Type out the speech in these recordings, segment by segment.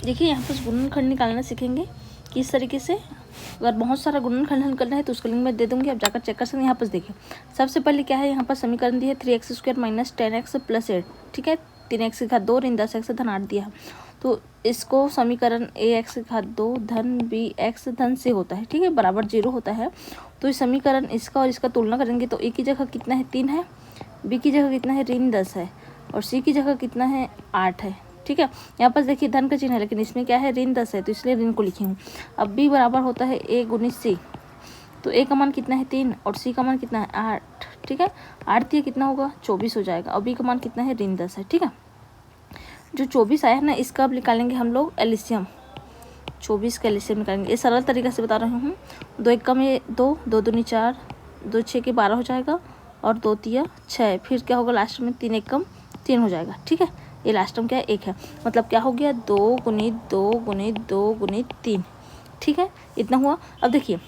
देखिए यहाँ पर गुणनखंड निकालना सीखेंगे किस तरीके से। अगर बहुत सारा गुणनखंड करना है तो उसका लिंक मैं दे दूँगी, आप जाकर चेक कर सकते हैं। यहाँ पर देखिए सबसे पहले क्या है, यहाँ पर समीकरण दी है 3x² - 10x + 8। ठीक है, 3x की घात 2 ऋण 10x धन 8 दिया है। तो इसको समीकरण ax की घात 2 धन bx धन से होता है, ठीक है, बराबर 0 होता है। तो इस समीकरण इसका और इसका तुलना करेंगे तो a की जगह कितना है 3 है, b की जगह कितना है ऋण 10 है और c की जगह कितना है 8 है। ठीक है, यहाँ पर देखिए धन का चिन्ह है लेकिन इसमें क्या है ऋण 10 है तो इसलिए ऋण को लिखी हूँ। अब b बराबर होता है a गुणित c, तो a का मान कितना है 3 और c का मान कितना है 8। ठीक है, 8 दिया कितना होगा 24 हो जाएगा और b का मान कितना है ऋण 10 है। ठीक है, जो 24 आया है ना इसका अब निकालेंगे हम लोग एलसीएम। 24 का एलसीएम निकालेंगे, ये सरल तरीके से बता रही हूँ। 2 एकम में 2, 2 दूनी 4, 2 6 के 12 हो जाएगा और 2 तिया 6, फिर क्या होगा लास्ट में 3 एकम 3 हो जाएगा। ठीक है, ये लास्ट में क्या है 1 है, मतलब क्या हो गया 2 गुणित 2 गुणित 2 गुणित 3। ठीक है, इतना हुआ। अब देखिए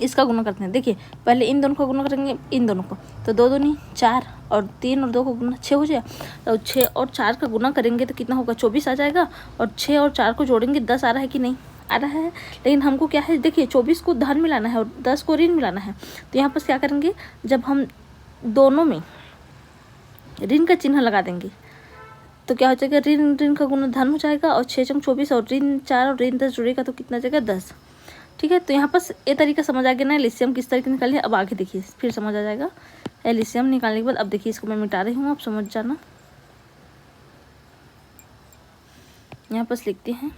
इसका गुना करते हैं। देखिए पहले इन दोनों का गुना करेंगे, इन दोनों को, तो 2 दूनी 4 और 3 और 2 का गुना 6 हो जाएगा। तो 6 और 4 का गुना करेंगे तो कितना होगा 24 आ जाएगा और 6 और 4 को जोड़ेंगे 10 आ रहा है कि नहीं आ रहा है। लेकिन हमको क्या है देखिए 24 को धन मिलाना है और 10 को ऋण मिलाना है। तो यहाँ पर क्या करेंगे, जब हम दोनों में ऋण का चिन्ह लगा देंगे तो क्या हो जाएगा ऋण ऋण का गुना धन हो जाएगा और 6 × 24 और ऋण 4 और ऋण 10 जुड़ेगा तो कितना जाएगा 10। ठीक है, तो यहाँ पर ये तरीका समझ आ गया ना एलसीएम किस तरीके निकालनी है। अब आगे देखिए फिर समझ आ जाएगा एलसीएम निकालने के बाद। अब देखिए इसको मैं मिटा रही हूँ, आप समझ जाना। यहाँ पर लिखते हैं,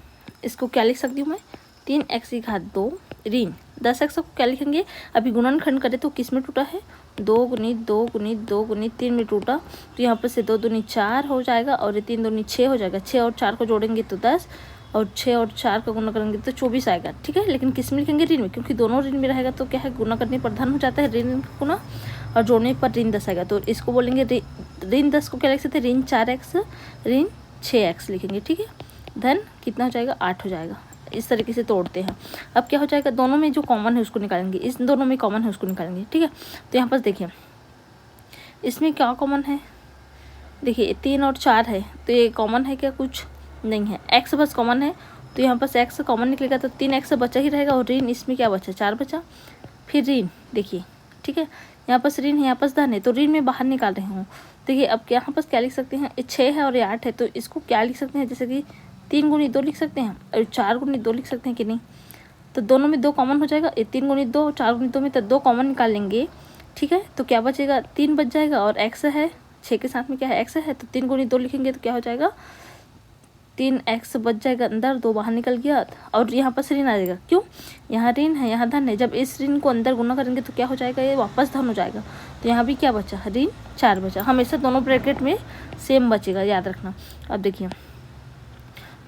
इसको क्या लिख सकती हूँ मैं 3x की घात 2 ऋण 10x को क्या लिखेंगे, अभी गुणनखंड करें तो किस में टूटा है 2 गुणित 2 गुणित 2 गुणित 3 में टूटा। तो यहाँ पर से 2 दूनी 4 हो जाएगा और 3 दूनी 6 हो जाएगा। 6 और 4 को जोड़ेंगे तो 10 और 6 और 4 का गुना करेंगे तो 24 आएगा। ठीक है, लेकिन किस में लिखेंगे ऋण में, क्योंकि दोनों ऋण में रहेगा तो क्या है गुना करने पर धन हो जाता है ऋण गुना और जोड़ने पर ऋण 10 आएगा। तो इसको बोलेंगे ऋण 10 को क्या लिख सकते हैं ऋण 4x ऋण 6x लिखेंगे। ठीक है, धन कितना हो जाएगा 8 हो जाएगा। इस तरीके से तोड़ते हैं। अब क्या हो जाएगा दोनों में जो कॉमन है उसको निकालेंगे, इस दोनों में कॉमन है उसको निकालेंगे। ठीक है, तो यहाँ पर देखिए इसमें क्या कॉमन है, देखिए 3 और 4 है तो ये कॉमन है क्या, कुछ नहीं है। x बस कॉमन है तो यहाँ पर x कॉमन निकलेगा तो 3x बचा ही रहेगा और ऋण इसमें क्या बचा 4 बचा, फिर ऋण देखिए। ठीक है, यहाँ पर ऋण है यहाँ पर धन है तो ऋण में बाहर निकाल रही हूँ। देखिए अब यहाँ पर क्या लिख सकते हैं, 6 है और ये 8 है तो इसको क्या लिख सकते हैं, जैसे कि 3 गुणित 2 लिख सकते हैं और 4 गुणित 2 लिख सकते हैं कि नहीं। तो दोनों में 2 कॉमन हो जाएगा, 3 गुणित 2 4 गुणित 2 में तो 2 कॉमन निकाल लेंगे। ठीक है, तो क्या बचेगा 3 बच जाएगा और x है 6 के साथ में क्या है x है तो 3 गुणित 2 लिखेंगे तो क्या हो जाएगा 3x बच जाएगा अंदर, 2 बाहर निकल गया और यहाँ पर ऋण आ जाएगा। क्यों, यहाँ ऋण है यहाँ धन है, जब इस ऋण को अंदर गुना करेंगे तो क्या हो जाएगा ये वापस धन हो जाएगा। तो यहाँ भी क्या बचा ऋण 4 बचा, हमेशा दोनों ब्रैकेट में सेम बचेगा याद रखना। अब देखिए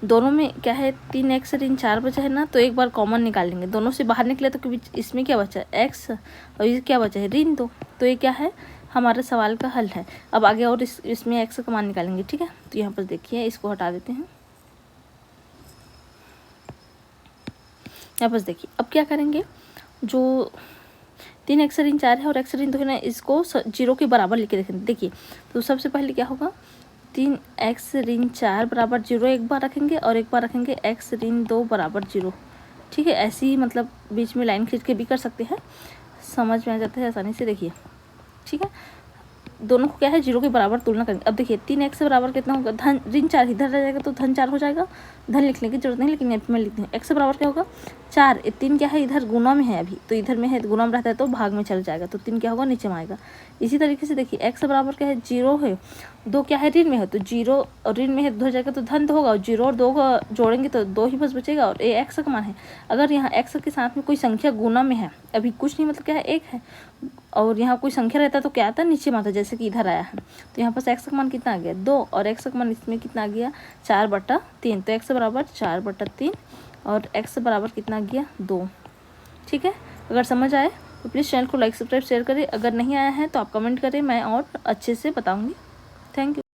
दोनों में क्या है 3x ऋण 4 बचा है ना, तो एक बार कॉमन निकाल लेंगे, दोनों से बाहर निकले तो इसमें क्या बचा x और ये क्या बचा है ऋण 2। तो ये क्या है हमारे सवाल का हल है। अब आगे और इसमें x का मान निकालेंगे। ठीक है, तो यहाँ पर देखिए इसको हटा देते हैं। यहाँ पर देखिए अब क्या करेंगे, जो 3x ऋण 4 है और x ऋण 2 है ना, इसको 0 के बराबर लिख के रखेंगे। देखिए तो सबसे पहले क्या होगा 3x ऋण 4 बराबर 0 एक बार रखेंगे और एक बार रखेंगे x ऋण 2 बराबर 0। ठीक है, ऐसे ही मतलब बीच में लाइन खींच के भी कर सकते हैं, समझ में आ जाता है आसानी से। देखिए ठीक है, दोनों को क्या है 0 के बराबर तुलना करेंगे। अब देखिए 3x बराबर कितना होगा धन ऋण 4 इधर रह जाएगा तो धन 4 हो जाएगा, धन लिखने की जरूरत नहीं लेकिन यहाँ पे मैं लिखती हूँ। x बराबर क्या होगा 4, 3 क्या है इधर गुना में है अभी तो इधर में है गुना में रहता है तो भाग में चल जाएगा तो 3 क्या होगा नीचे में आएगा। इसी तरीके से देखिए x बराबर क्या है 0 है, 2 क्या है ऋण में है तो 0 और ऋण में है 2 हो जाएगा तो धन तो होगा और 0 और 2 का जोड़ेंगे तो 2 ही बस बचेगा और ये x का मान है। अगर यहाँ x के साथ में कोई संख्या गुना में है अभी कुछ नहीं मतलब क्या है 1 है और यहाँ कोई संख्या रहता तो क्या आता नीचे में आता, जैसे कि इधर आया है तो यहाँ पर x का मान कितना आ गया 2 और x का मान इसमें कितना आ गया 4/3। तो x बराबर 4/3 और x बराबर कितना आ गया 2। ठीक है, अगर समझ आए तो प्लीज़ चैनल को लाइक सब्सक्राइब शेयर करें, अगर नहीं आया है तो आप कमेंट करें, मैं और अच्छे से बताऊँगी। Thank you.